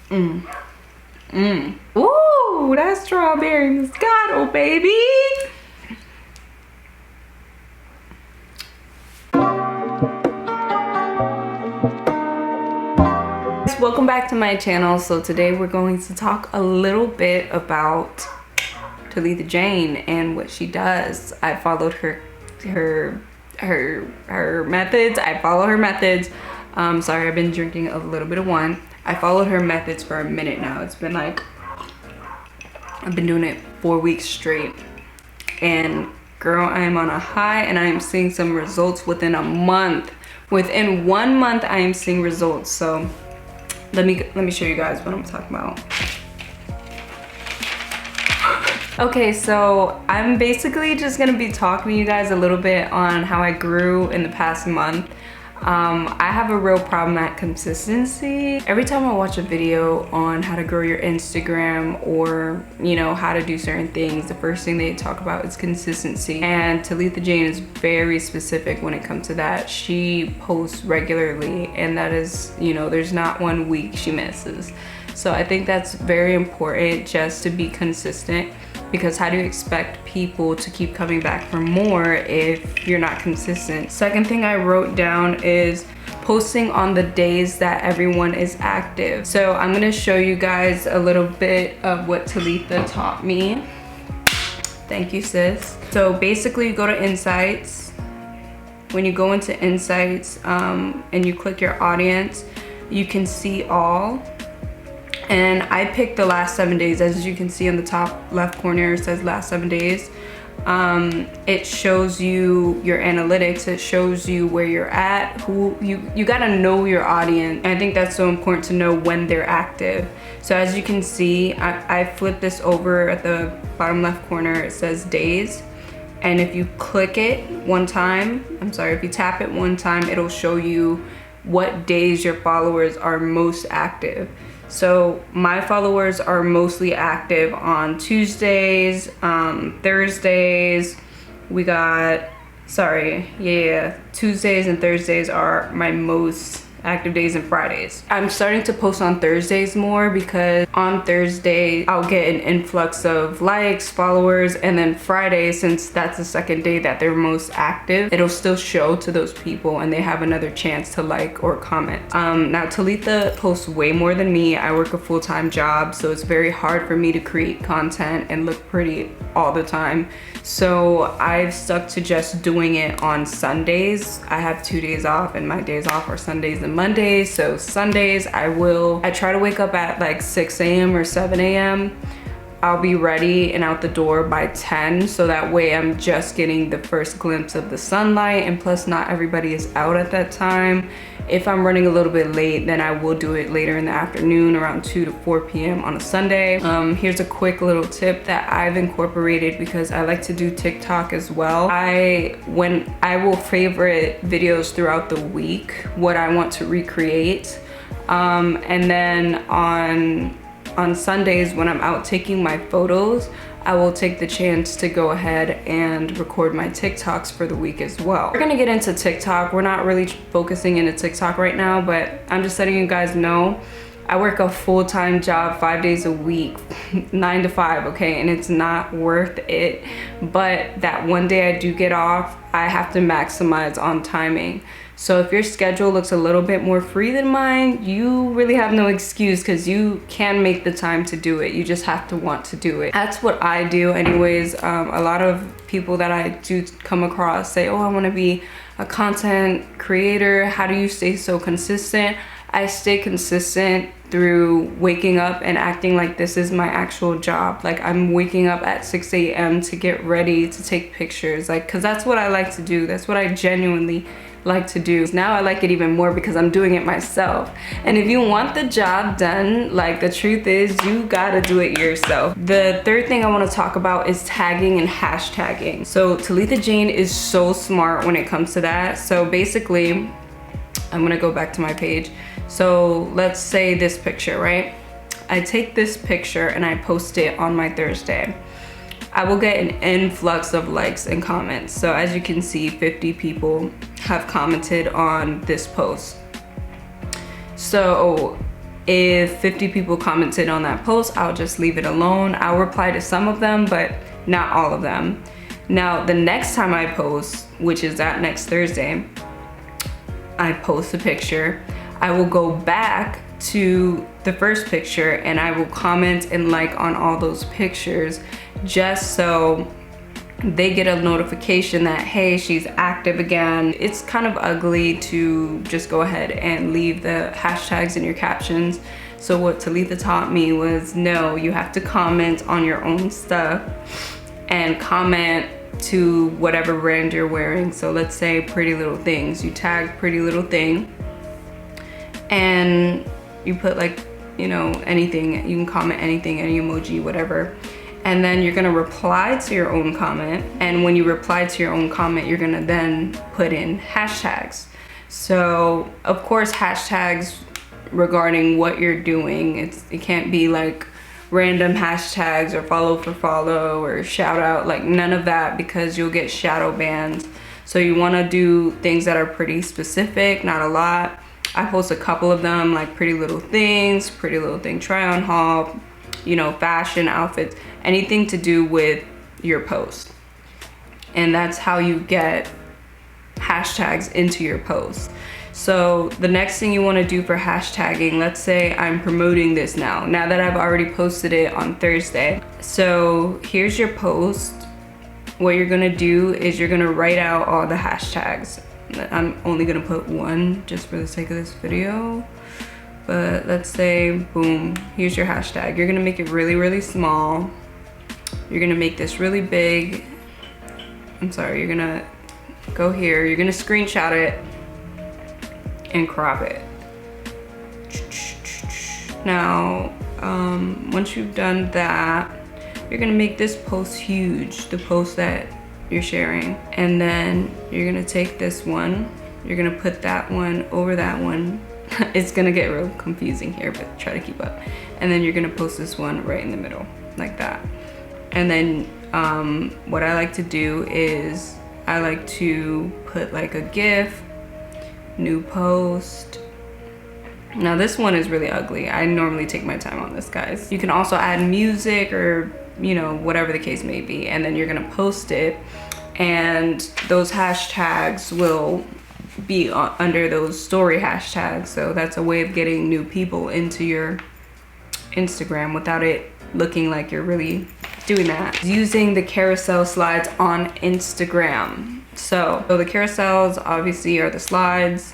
Ooh, that strawberry Moscato, baby. Welcome back to my channel. So today we're going to talk a little bit about Talitha Jane and what she does. I followed her methods. I follow her methods. Sorry, I've been drinking a little bit of wine. I followed her methods for a minute now. It's been like, I've been doing it 4 weeks straight. And girl, I am on a high and I am seeing some results within a month. Within 1 month, I am seeing results. So let me show you guys what I'm talking about. Okay, so I'm basically just gonna be talking to you guys a little bit on how I grew in the past month. I have a real problem at consistency. Every time I watch a video on how to grow your Instagram or, you know, how to do certain things, the first thing they talk about is consistency. And Talitha Jane is very specific when it comes to that. She posts regularly, and that is, you know, there's not 1 week she misses. So I think that's very important, just to be consistent, because how do you expect people to keep coming back for more if you're not consistent? Second thing I wrote down is posting on the days that everyone is active. So I'm gonna show you guys a little bit of what Talitha taught me. Thank you, sis. So basically you go to Insights. When you go into Insights and you click your audience, you can see all. And I picked the last 7 days. As you can see on the top left corner, it says last 7 days. It shows you your analytics. It shows you where you're at, who you gotta know your audience. And I think that's so important to know when they're active. So as you can see, I flipped this over at the bottom left corner. It says days. And if you click it one time, if you tap it one time, it'll show you what days your followers are most active. So my followers are mostly active on Tuesdays, Thursdays. Tuesdays and Thursdays are my most active days, and Fridays. I'm starting to post on Thursdays more because on Thursday I'll get an influx of likes, followers, and then Friday, since that's the second day that they're most active, it'll still show to those people and they have another chance to like or comment. Now Talitha posts way more than me. I work a full-time job, so it's very hard for me to create content and look pretty all the time. So I've stuck to just doing it on Sundays. I have 2 days off, and my days off are Sundays and Mondays. So Sundays I try to wake up at like 6 a.m. or 7 a.m. I'll be ready and out the door by 10, so that way I'm just getting the first glimpse of the sunlight, and plus not everybody is out at that time. If I'm running a little bit late, then I will do it later in the afternoon, around 2 to 4 p.m. on a Sunday. Here's a quick little tip that I've incorporated because I like to do TikTok as well. I will favorite videos throughout the week, what I want to recreate. And then on Sundays when I'm out taking my photos, I will take the chance to go ahead and record my TikToks for the week as well. We're gonna get into TikTok. We're not really focusing into TikTok right now, but I'm just letting you guys know I work a full-time job 5 days a week, 9 to 5, okay? And it's not worth it. But that one day I do get off, I have to maximize on timing. So if your schedule looks a little bit more free than mine, you really have no excuse, because you can make the time to do it. You just have to want to do it. That's what I do anyways. A lot of people that I do come across say, oh, I want to be a content creator. How do you stay so consistent? I stay consistent through waking up and acting like this is my actual job. Like I'm waking up at 6 a.m. to get ready to take pictures, like, because that's what I like to do. That's what I genuinely like to do. Now I like it even more because I'm doing it myself. And if you want the job done, like, the truth is you gotta do it yourself. The third thing I want to talk about is tagging and hashtagging. So Talitha Jane is so smart when it comes to that. So basically, I'm gonna go back to my page. So let's say this picture, right? I take this picture and I post it on my Thursday. I will get an influx of likes and comments. So as you can see, 50 people have commented on this post. So If 50 people commented on that post, I'll just leave it alone. I'll reply to some of them, but not all of them. Now, the next time I post, which is that next Thursday, I post a picture, I will go back to the first picture and I will comment and like on all those pictures, just so they get a notification that, hey, she's active again. It's kind of ugly to just go ahead and leave the hashtags in your captions. So what Talitha taught me was, no, you have to comment on your own stuff and comment to whatever brand you're wearing. So let's say Pretty Little Things. You tag Pretty Little Thing and you put like, you know, anything. You can comment anything, any emoji, whatever. And then you're gonna reply to your own comment. And when you reply to your own comment, you're gonna then put in hashtags. So of course, hashtags regarding what you're doing. It can't be like random hashtags or follow for follow or shout out, like none of that, because you'll get shadow banned. So you wanna do things that are pretty specific, not a lot. I post a couple of them, like Pretty Little Things, Pretty Little Thing try on haul, you know, fashion, outfits, anything to do with your post. And that's how you get hashtags into your post. So the next thing you want to do for hashtagging, let's say I'm promoting this now that I've already posted it on Thursday. So here's your post. What you're gonna do is you're gonna write out all the hashtags. I'm only gonna put one just for the sake of this video. But let's say, boom, here's your hashtag. You're gonna make it really, really small. You're gonna make this really big. I'm sorry, you're gonna go here. You're gonna screenshot it and crop it. Now, once you've done that, you're gonna make this post huge, the post that you're sharing. And then you're gonna take this one, you're gonna put that one over that one. It's gonna get real confusing here, but try to keep up. And then you're gonna post this one right in the middle, like that. And then what I like to do is I like to put like a GIF, new post. Now this one is really ugly. I normally take my time on this, guys. You can also add music or, you know, whatever the case may be. And then you're gonna post it and those hashtags will be under those story hashtags. So that's a way of getting new people into your Instagram without it looking like you're really doing that. Using the carousel slides on Instagram. So the carousels obviously are the slides.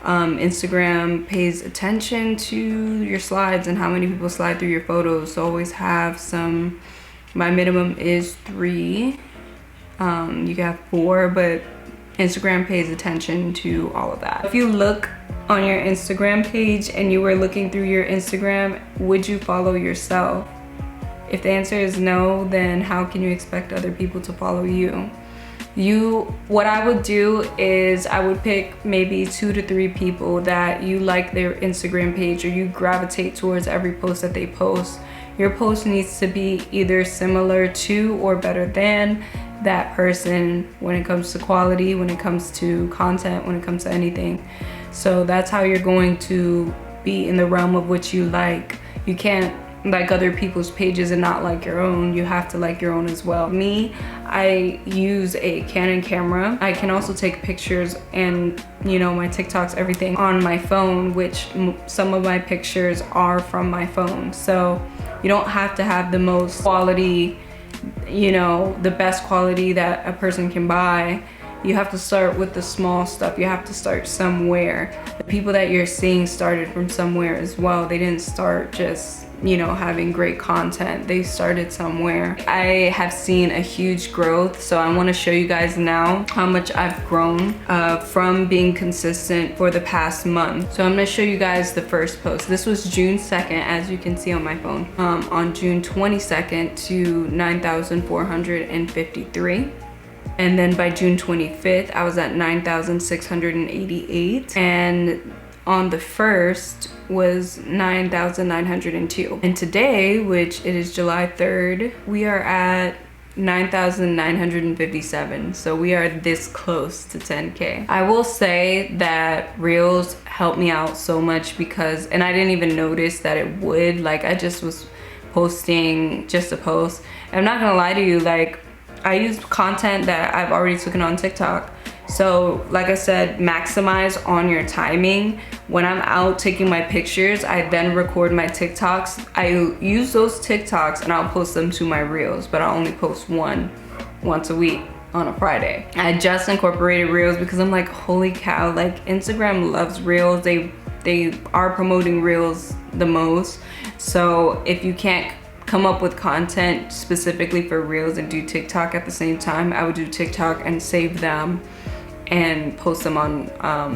Instagram pays attention to your slides and how many people slide through your photos. So always have some, my minimum is 3. You can have 4, but Instagram pays attention to all of that. If you look on your Instagram page and you were looking through your Instagram, would you follow yourself? If the answer is no, then how can you expect other people to follow you? What I would do is I would pick maybe 2 to 3 people that you like their Instagram page or you gravitate towards every post that they post. Your post needs to be either similar to or better than that person when it comes to quality, when it comes to content, when it comes to anything. So that's how you're going to be in the realm of what you like. You can't like other people's pages and not like your own. You have to like your own as well. Me, I use a Canon camera. I can also take pictures and, you know, my TikToks, everything on my phone, which some of my pictures are from my phone. So you don't have to have the most quality, you know, the best quality that a person can buy. You have to start with the small stuff. You have to start somewhere. The people that you're seeing started from somewhere as well. They didn't start just, you know, having great content. They started somewhere. I have seen a huge growth, so I want to show you guys now how much I've grown from being consistent for the past month. So I'm going to show you guys the first post. This was June 2nd, as you can see on my phone. On June 22nd to 9,453. And then by June 25th, I was at 9,688. And on the 1st was 9,902. And today, which it is July 3rd, we are at 9,957. So we are this close to 10K. I will say that Reels helped me out so much because, and I didn't even notice that it would, like I just was posting just to post. And I'm not gonna lie to you, like I use content that I've already taken on TikTok. So like I said, maximize on your timing. When I'm out taking my pictures, I then record my TikToks. I use those TikToks and I'll post them to my Reels, but I'll only post once a week on a Friday. I just incorporated Reels because I'm like, holy cow, like Instagram loves Reels. They are promoting Reels the most. So if you can't come up with content specifically for Reels and do TikTok at the same time, I would do TikTok and save them and post them on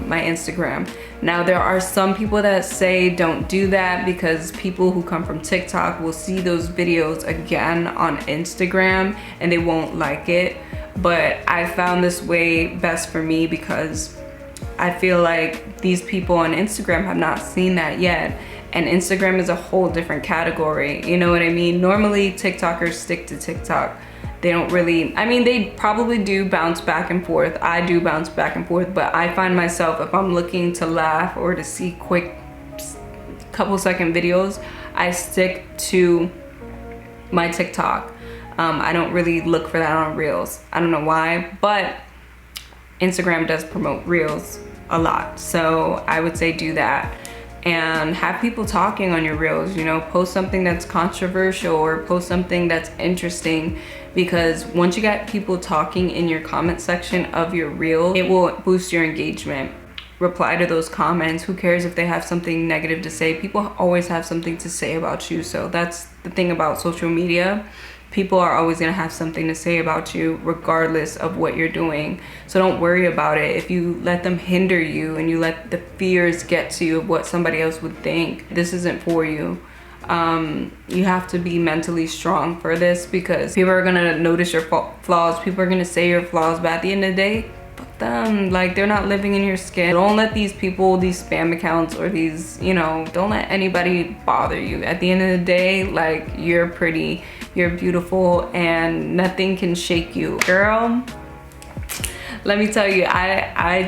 my Instagram. Now there are some people that say don't do that because people who come from TikTok will see those videos again on Instagram and they won't like it. But I found this way best for me because I feel like these people on Instagram have not seen that yet. And Instagram is a whole different category, you know what I mean? Normally TikTokers stick to TikTok. They don't really, I mean, they probably do bounce back and forth. I do bounce back and forth, but I find myself, if I'm looking to laugh or to see quick couple second videos, I stick to my TikTok. I don't really look for that on Reels. I don't know why, but Instagram does promote Reels a lot. So I would say do that. And have people talking on your Reels, you know, post something that's controversial or post something that's interesting, because once you get people talking in your comment section of your Reel, it will boost your engagement. Reply to those comments. Who cares if they have something negative to say? People always have something to say about you. So that's the thing about social media. People are always gonna have something to say about you regardless of what you're doing. So don't worry about it. If you let them hinder you and you let the fears get to you of what somebody else would think, this isn't for you. You have to be mentally strong for this, because people are gonna notice your flaws. People are gonna say your flaws, but at the end of the day, fuck them. Like, they're not living in your skin. Don't let these people, these spam accounts or these, you know, don't let anybody bother you. At the end of the day, like, you're pretty, you're beautiful, and nothing can shake you. Girl, let me tell you, I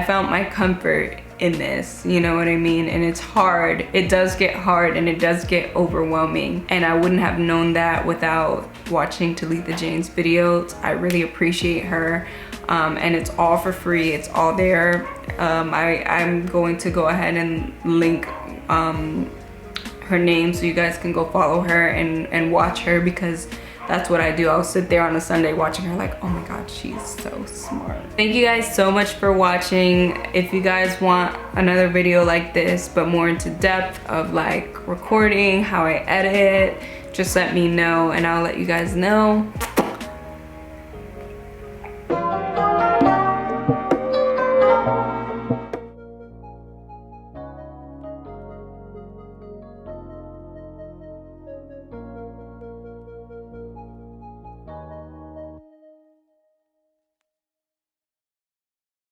found my comfort in this, you know what I mean? And it's hard. It does get hard and it does get overwhelming. And I wouldn't have known that without watching Talitha Jane's videos. I really appreciate her. And it's all for free. It's all there. I'm going to go ahead and link her name so you guys can go follow her and watch her, because that's what I do. I'll sit there on a Sunday watching her like, oh my God, she's so smart. Thank you guys so much for watching. If you guys want another video like this, but more into depth of like recording, how I edit, just let me know and I'll let you guys know.